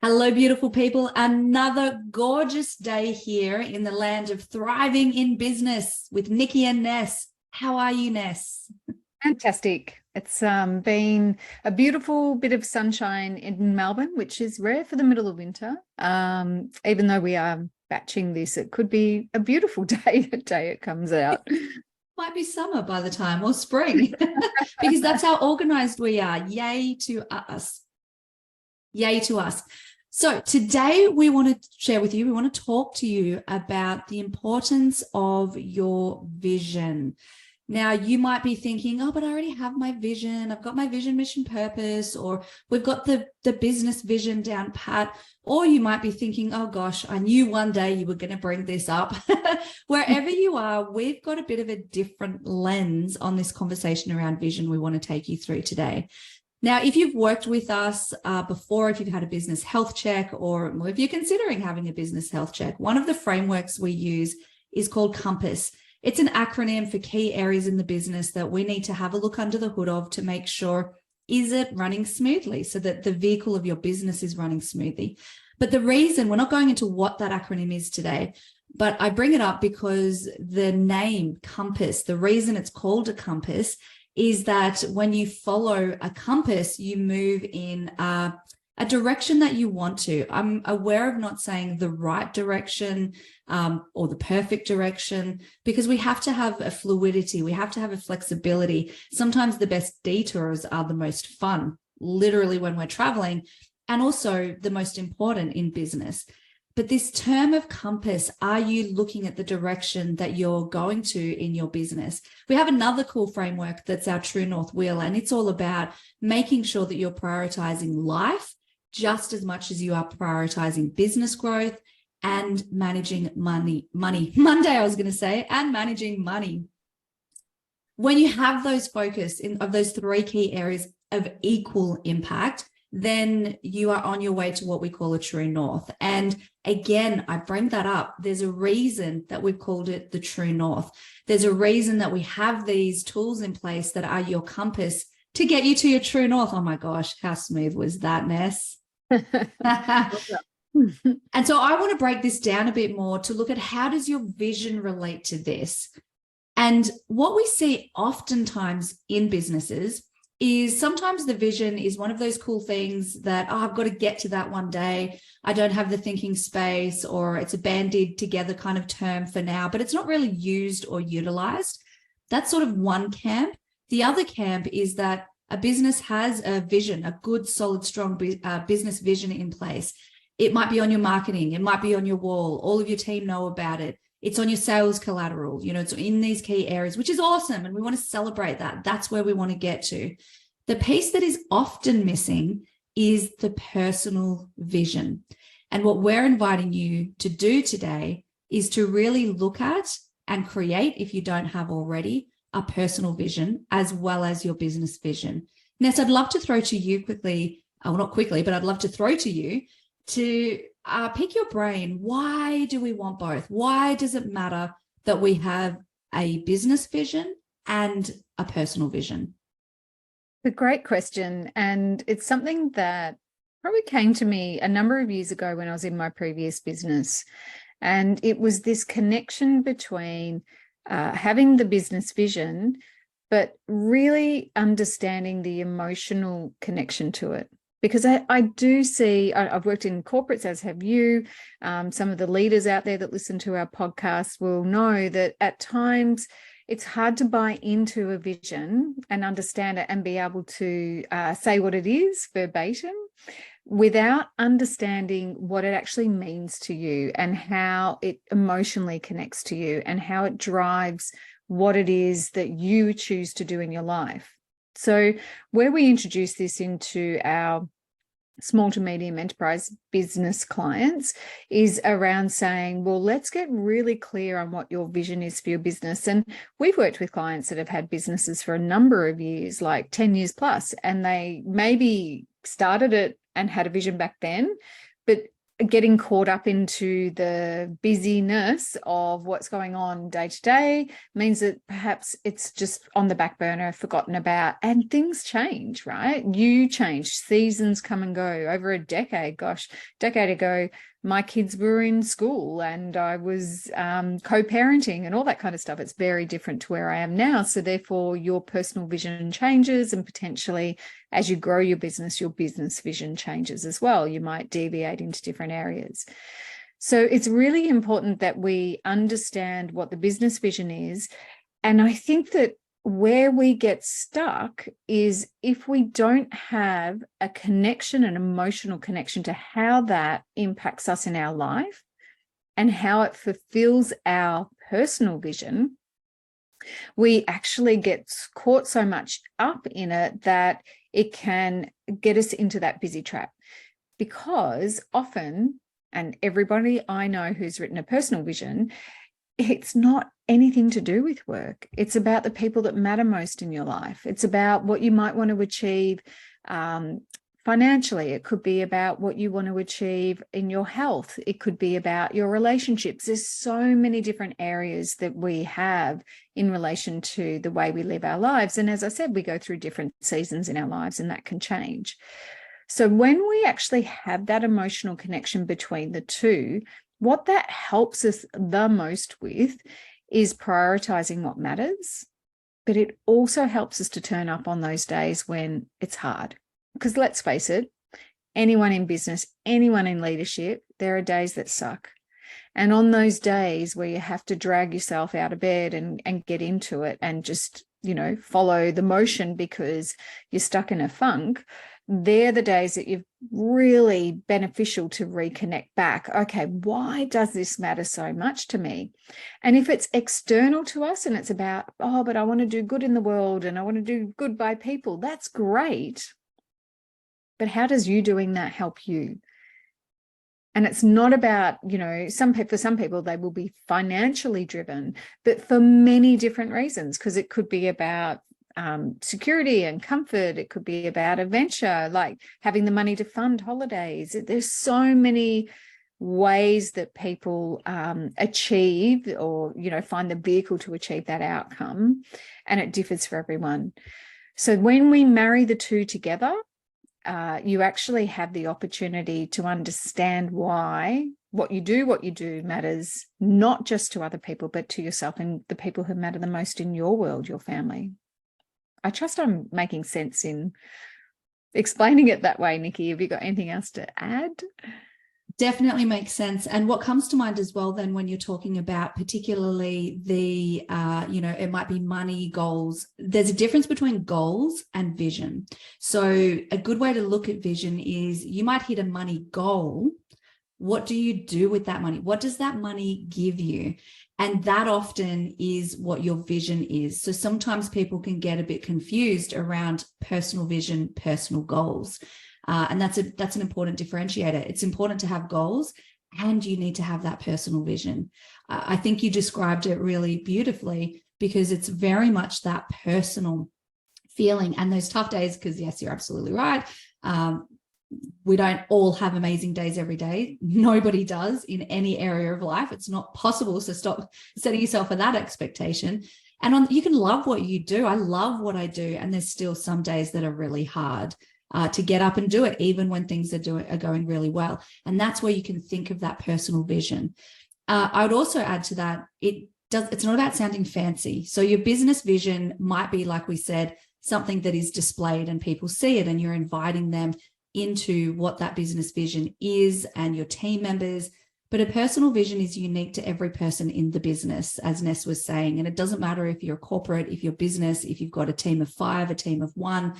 Hello, beautiful people. Another gorgeous day here in the land of thriving in business with Nicky and Ness. How are you, Ness? Fantastic. It's been a beautiful bit of sunshine in Melbourne, which is rare for the middle of winter. Even though we are batching this, it could be a beautiful day the day it comes out. Might be summer by the time, or spring, because that's how organized we are. Yay to us. Yay to us. So today we want to share with you, we want to talk to you about the importance of your vision. Now, you might be thinking, oh, but I already have my vision. I've got my vision, mission, purpose, or we've got the business vision down pat. Or you might be thinking, oh gosh, I knew one day you were going to bring this up. Wherever you are, we've got a bit of a different lens on this conversation around vision we want to take you through today. Now, if you've worked with us before, if you've had a business health check, or if you're considering having a business health check, one of the frameworks we use is called COMPASS. It's an acronym for key areas in the business that we need to have a look under the hood of to make sure, is it running smoothly, so that the vehicle of your business is running smoothly. But the reason, we're not going into what that acronym is today, but I bring it up because the name COMPASS, the reason it's called a compass is that when you follow a compass, you move in a direction that you want to. I'm aware of not saying the right direction or the perfect direction, because we have to have a fluidity. We have to have a flexibility. Sometimes the best detours are the most fun, literally when we're traveling, and also the most important in business. But this term of compass, are you looking at the direction that you're going to in your business? We have another cool framework that's our True North Wheel, and it's all about making sure that you're prioritizing life just as much as you are prioritizing business growth and managing money. Monday, I was going to say, and managing money. When you have those focus of those three key areas of equal impact, then you are on your way to what we call a true north. And again, I bring that up. There's a reason that we've called it the true north. There's a reason that we have these tools in place that are your compass to get you to your true north. Oh my gosh, how smooth was that, Ness? And so I want to break this down a bit more to look at, how does your vision relate to this? And what we see oftentimes in businesses is sometimes the vision is one of those cool things that, oh, I've got to get to that one day. I don't have the thinking space, or it's a banded together kind of term for now, but it's not really used or utilized. That's sort of one camp. The other camp is that a business has a vision, a good, solid, strong business vision in place. It might be on your marketing. It might be on your wall. All of your team know about it. It's on your sales collateral. It's in these key areas, which is awesome. And we want to celebrate that. That's where we want to get to. The piece that is often missing is the personal vision. And what we're inviting you to do today is to really look at and create, if you don't have already, a personal vision as well as your business vision. Ness, I'd love to throw to you quickly, well, not quickly, but I'd love to throw to you to pick your brain. Why do we want both? Why does it matter that we have a business vision and a personal vision? A great question. And it's something that probably came to me a number of years ago when I was in my previous business. And it was this connection between having the business vision, but really understanding the emotional connection to it. Because I do see, I've worked in corporates, as have you. Some of the leaders out there that listen to our podcast will know that at times it's hard to buy into a vision and understand it and be able to say what it is verbatim without understanding what it actually means to you and how it emotionally connects to you and how it drives what it is that you choose to do in your life. So where we introduce this into our small to medium enterprise business clients is around saying, well, let's get really clear on what your vision is for your business. And we've worked with clients that have had businesses for a number of years, like 10 years plus, and they maybe started it and had a vision back then, but getting caught up into the busyness of what's going on day to day means that perhaps it's just on the back burner, forgotten about, and things change, right? You change, seasons come and go. Over a decade ago, my kids were in school and I was co-parenting and all that kind of stuff. It's very different to where I am now. So therefore, your personal vision changes, and potentially as you grow your business vision changes as well. You might deviate into different areas. So it's really important that we understand what the business vision is. And I think that where we get stuck is if we don't have a connection, an emotional connection to how that impacts us in our life and how it fulfills our personal vision, we actually get caught so much up in it that it can get us into that busy trap. Because often, and everybody I know who's written a personal vision, it's not anything to do with work. It's about the people that matter most in your life. It's about what you might want to achieve financially. It could be about what you want to achieve in your health. It could be about your relationships. There's so many different areas that we have in relation to the way we live our lives. And as I said, we go through different seasons in our lives, and that can change. So when we actually have that emotional connection between the two, what that helps us the most with is prioritizing what matters, but it also helps us to turn up on those days when it's hard. Because let's face it, anyone in business, anyone in leadership, there are days that suck. And on those days where you have to drag yourself out of bed and get into it and just, follow the motion because you're stuck in a funk, they're the days that you're really beneficial to reconnect back. Okay, why does this matter so much to me? And if it's external to us and it's about, but I want to do good in the world and I want to do good by people, that's great. But how does you doing that help you? And it's not about, for some people, they will be financially driven, but for many different reasons, because it could be about security and comfort. It could be about adventure, like having the money to fund holidays. There's so many ways that people achieve or, find the vehicle to achieve that outcome. And it differs for everyone. So when we marry the two together, you actually have the opportunity to understand why what you do matters, not just to other people, but to yourself and the people who matter the most in your world, your family. I trust I'm making sense in explaining it that way, Nikki. Have you got anything else to add? Definitely makes sense. And what comes to mind as well then when you're talking about particularly the, it might be money goals, there's a difference between goals and vision. So a good way to look at vision is you might hit a money goal. What do you do with that money? What does that money give you? And that often is what your vision is. So sometimes people can get a bit confused around personal vision, personal goals. And that's an important differentiator. It's important to have goals and you need to have that personal vision. I think you described it really beautifully because it's very much that personal feeling and those tough days, because yes, you're absolutely right. We don't all have amazing days every day. Nobody does in any area of life. It's not possible. So stop setting yourself for that expectation. And you can love what you do. I love what I do. And there's still some days that are really hard to get up and do it, even when things are going really well. And that's where you can think of that personal vision. I would also add to that, it's not about sounding fancy. So your business vision might be, like we said, something that is displayed and people see it and you're inviting them into what that business vision is and your team members. But a personal vision is unique to every person in the business, as Ness was saying. And it doesn't matter if you're a corporate, if you're business, if you've got a team of 5, a team of 1,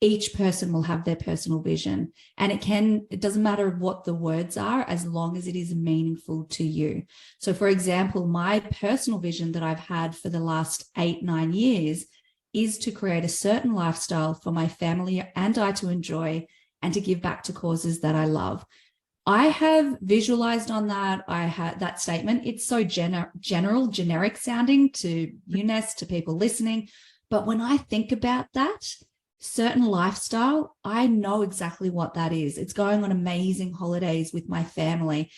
each person will have their personal vision. And it doesn't matter what the words are, as long as it is meaningful to you. So for example, my personal vision that I've had for the last 8-9 years is to create a certain lifestyle for my family and I to enjoy and to give back to causes that I love. I have visualized on that. I had that statement. It's so generic sounding to you, Ness, to people listening. But when I think about that, certain lifestyle, I know exactly what that is. It's going on amazing holidays with my family.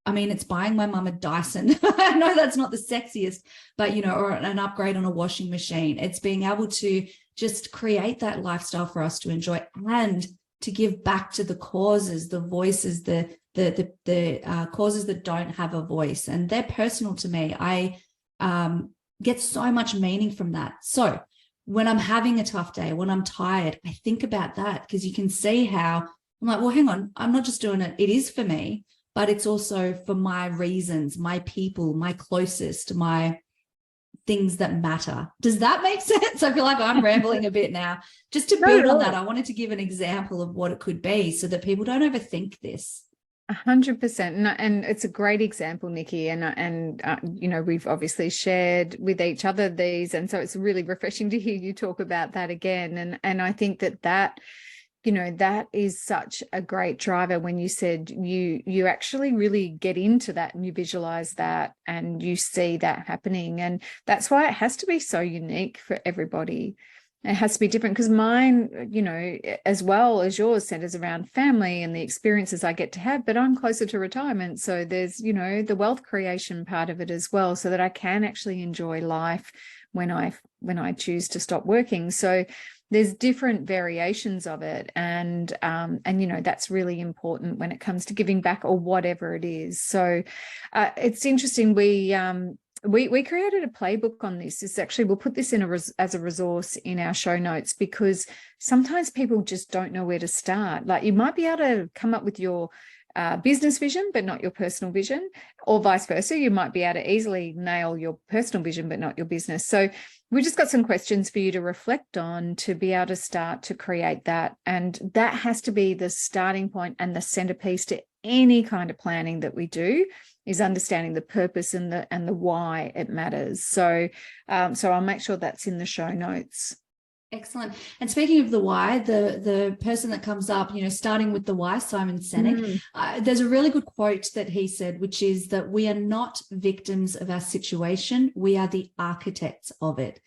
I mean, it's buying my mum a Dyson. I know that's not the sexiest, but, you know, or an upgrade on a washing machine. It's being able to just create that lifestyle for us to enjoy and to give back to the causes, the voices, the causes that don't have a voice. And they're personal to me. I get so much meaning from that. So when I'm having a tough day, when I'm tired, I think about that, because you can see how I'm like, well, hang on, I'm not just doing it. It is for me, but it's also for my reasons, my people, my closest, my things that matter. Does that make sense? I feel like I'm rambling a bit now. Just to build on that, I wanted to give an example of what it could be so that people don't overthink this. 100%. And it's a great example, Nikki. And you know, we've obviously shared with each other these. And so it's really refreshing to hear you talk about that again. And I think that, you know, that is such a great driver when you said you actually really get into that and you visualize that and you see that happening. And that's why it has to be so unique for everybody. It has to be different, because mine, you know, as well as yours, centers around family and the experiences I get to have, but I'm closer to retirement. So there's, you know, the wealth creation part of it as well, so that I can actually enjoy life when I choose to stop working. So there's different variations of it. And you know, that's really important when it comes to giving back or whatever it is. So it's interesting. We created a playbook on this. It's actually, we'll put this in as a resource in our show notes, because sometimes people just don't know where to start. Like, you might be able to come up with your business vision, but not your personal vision, or vice versa. You might be able to easily nail your personal vision, but not your business. So we just got some questions for you to reflect on to be able to start to create that. And that has to be the starting point and the centerpiece to any kind of planning that we do, is understanding the purpose and the why it matters. So I'll make sure that's in the show notes. Excellent. And speaking of the why, the person that comes up, you know, starting with the why, Simon Sinek, there's a really good quote that he said, which is that we are not victims of our situation. We are the architects of it.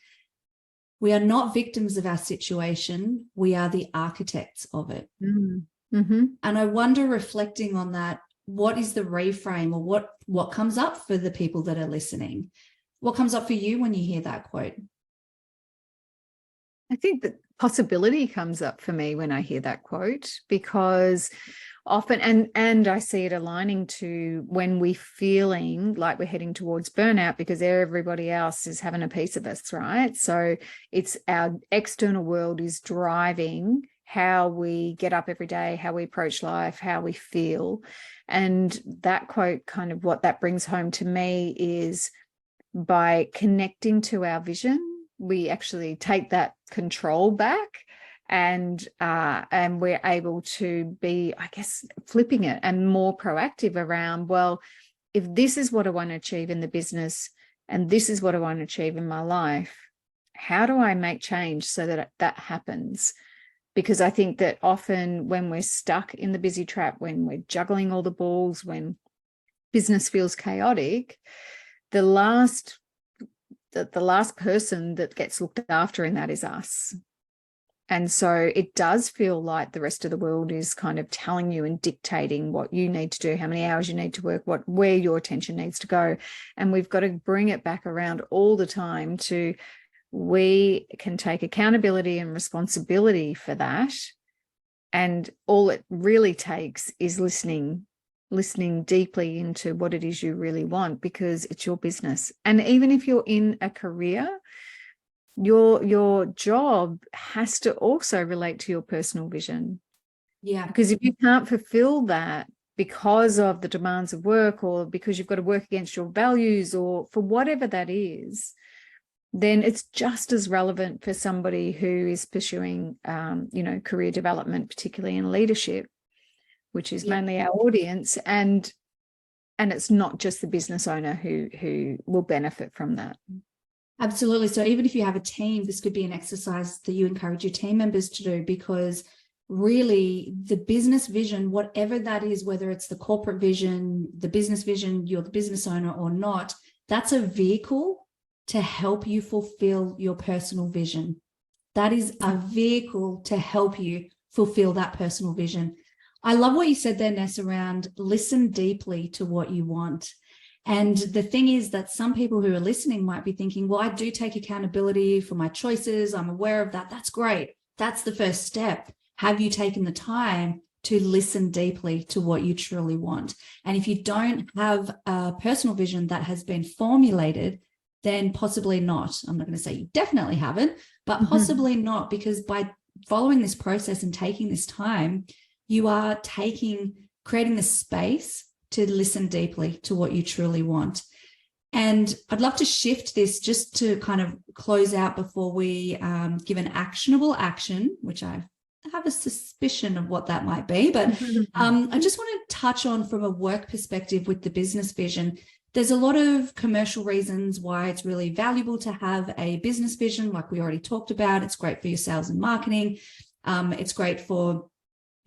We are not victims of our situation. We are the architects of it. Mm-hmm. And I wonder, reflecting on that, what is the reframe, or what comes up for the people that are listening? What comes up for you when you hear that quote? I think that possibility comes up for me when I hear that quote, because often, and I see it aligning to when we're feeling like we're heading towards burnout, because everybody else is having a piece of us, right? So it's our external world is driving how we get up every day, how we approach life, how we feel. And that quote, kind of what that brings home to me, is by connecting to our vision, we actually take that control back, and we're able to be, I guess, flipping it and more proactive around, well, if this is what I want to achieve in the business and this is what I want to achieve in my life, how do I make change so that that happens? Because I think that often when we're stuck in the busy trap, when we're juggling all the balls, when business feels chaotic, the last person that gets looked after in that is us. And so it does feel like the rest of the world is kind of telling you and dictating what you need to do, how many hours you need to work, where your attention needs to go. And we've got to bring it back around all the time to, we can take accountability and responsibility for that. And all it really takes is listening deeply into what it is you really want, because it's your business. And even if you're in a career, your job has to also relate to your personal vision. Yeah. Because if you can't fulfill that because of the demands of work, or because you've got to work against your values, or for whatever that is, then it's just as relevant for somebody who is pursuing, career development, particularly in leadership, which is mainly our audience. And it's not just the business owner who will benefit from that. Absolutely. So even if you have a team, this could be an exercise that you encourage your team members to do, because really the business vision, whatever that is, whether it's the corporate vision, the business vision, you're the business owner or not, that's a vehicle to help you fulfill your personal vision. That is a vehicle to help you fulfill that personal vision. I love what you said there, Ness, around listen deeply to what you want. And the thing is that some people who are listening might be thinking, well, I do take accountability for my choices. I'm aware of that. That's great. That's the first step. Have you taken the time to listen deeply to what you truly want? And if you don't have a personal vision that has been formulated, then possibly not. I'm not going to say you definitely haven't, but possibly not, because by following this process and taking this time, you are creating the space to listen deeply to what you truly want. And I'd love to shift this just to kind of close out before we give an actionable action, which I have a suspicion of what that might be. But I just want to touch on from a work perspective with the business vision. There's a lot of commercial reasons why it's really valuable to have a business vision, like we already talked about. It's great for your sales and marketing. It's great for,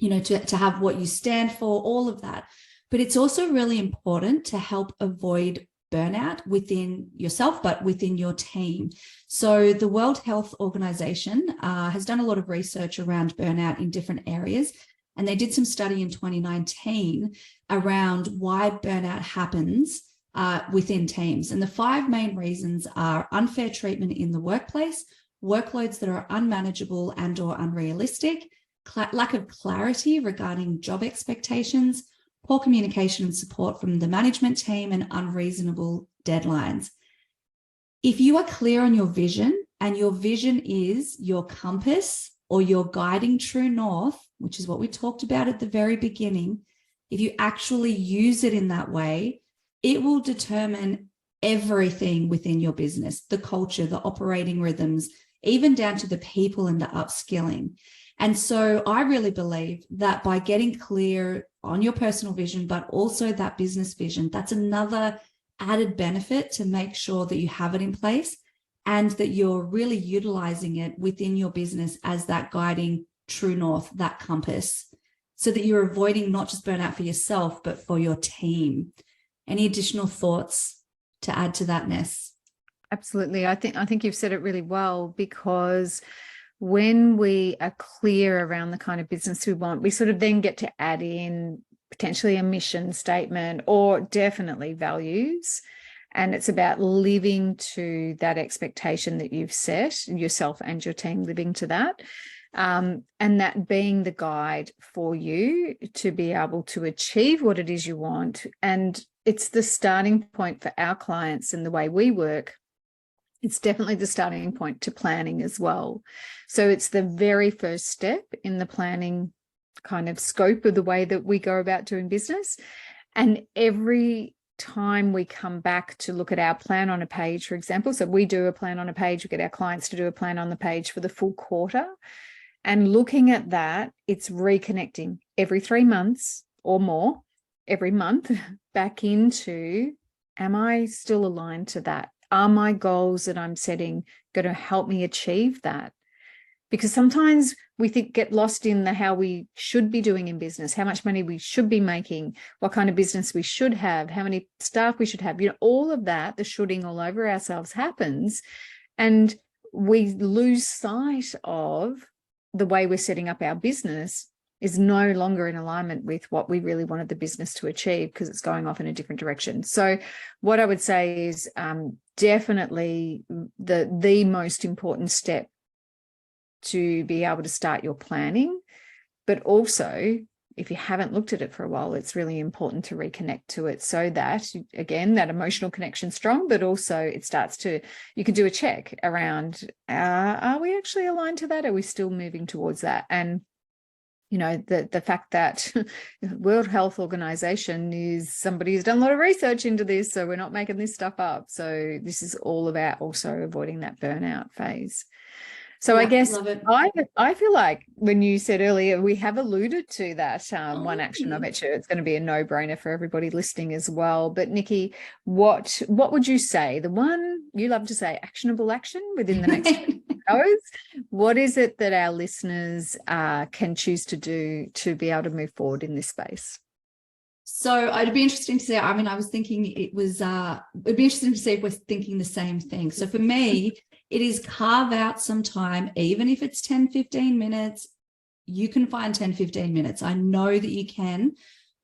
to have what you stand for, all of that. But it's also really important to help avoid burnout within yourself, but within your team. So the World Health Organization has done a lot of research around burnout in different areas. And they did some study in 2019 around why burnout happens within teams. And the 5 main reasons are unfair treatment in the workplace, workloads that are unmanageable and or unrealistic, lack of clarity regarding job expectations, poor communication and support from the management team, and unreasonable deadlines. If you are clear on your vision, and your vision is your compass or your guiding true north, which is what we talked about at the very beginning, if you actually use it in that way, it will determine everything within your business, the culture, the operating rhythms, even down to the people and the upskilling. And so I really believe that by getting clear on your personal vision, but also that business vision, that's another added benefit to make sure that you have it in place and that you're really utilizing it within your business as that guiding true north, that compass, so that you're avoiding not just burnout for yourself, but for your team. Any additional thoughts to add to that, Ness? Absolutely. I think you've said it really well, because when we are clear around the kind of business we want, we sort of then get to add in potentially a mission statement or definitely values. And it's about living to that expectation that you've set, yourself and your team living to that. And that being the guide for you to be able to achieve what it is you want. And it's the starting point for our clients and the way we work. It's definitely the starting point to planning as well. So it's the very first step in the planning kind of scope of the way that we go about doing business. And every time we come back to look at our plan on a page, for example, so we do a plan on a page, we get our clients to do a plan on the page for the full quarter. And looking at that, it's reconnecting every 3 months or more, every month back into, am I still aligned to that? Are my goals that I'm setting going to help me achieve that? Because sometimes we get lost in the how we should be doing in business, how much money we should be making, what kind of business we should have, how many staff we should have. All of that, the shooting all over ourselves happens. And we lose sight of the way we're setting up our business is no longer in alignment with what we really wanted the business to achieve, because it's going off in a different direction. So what I would say is definitely the most important step to be able to start your planning. But also, if you haven't looked at it for a while, it's really important to reconnect to it, so that, again, that emotional connection's strong, but also it starts to, you can do a check around, are we actually aligned to that? Are we still moving towards that? And the fact that World Health Organization is somebody who's done a lot of research into this, so we're not making this stuff up. So this is all about also avoiding that burnout phase. So Yeah, I guess I feel like when you said earlier, we have alluded to that one action. I bet you it's going to be a no-brainer for everybody listening as well. But Nikki, what would you say? The one you love to say, actionable action within the next hours. What is it that our listeners can choose to do to be able to move forward in this space? So it'd be interesting to see. I mean, I was thinking it'd be interesting to see if we're thinking the same thing. So for me, It is carve out some time, even if it's 10, 15 minutes, you can find 10, 15 minutes. I know that you can,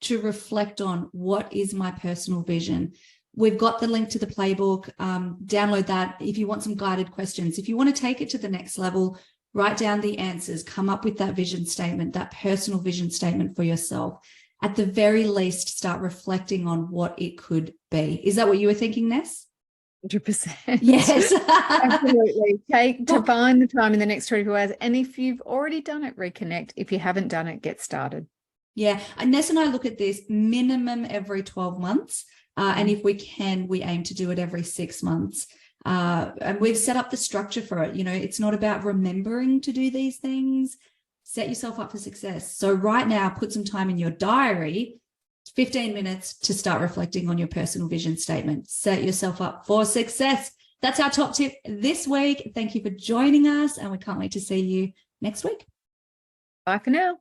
to reflect on what is my personal vision. We've got the link to the playbook. Download that if you want some guided questions. If you want to take it to the next level, write down the answers, come up with that vision statement, that personal vision statement for yourself. At the very least, start reflecting on what it could be. Is that what you were thinking, Ness? 100%. Yes. Absolutely. Find the time in the next 24 hours. And if you've already done it, reconnect. If you haven't done it, get started. Yeah. Ness and I look at this minimum every 12 months. And if we can, we aim to do it every 6 months. And we've set up the structure for it. You know, it's not about remembering to do these things. Set yourself up for success. So right now, put some time in your diary, 15 minutes to start reflecting on your personal vision statement. Set yourself up for success. That's our top tip this week. Thank you for joining us, and we can't wait to see you next week. Bye for now.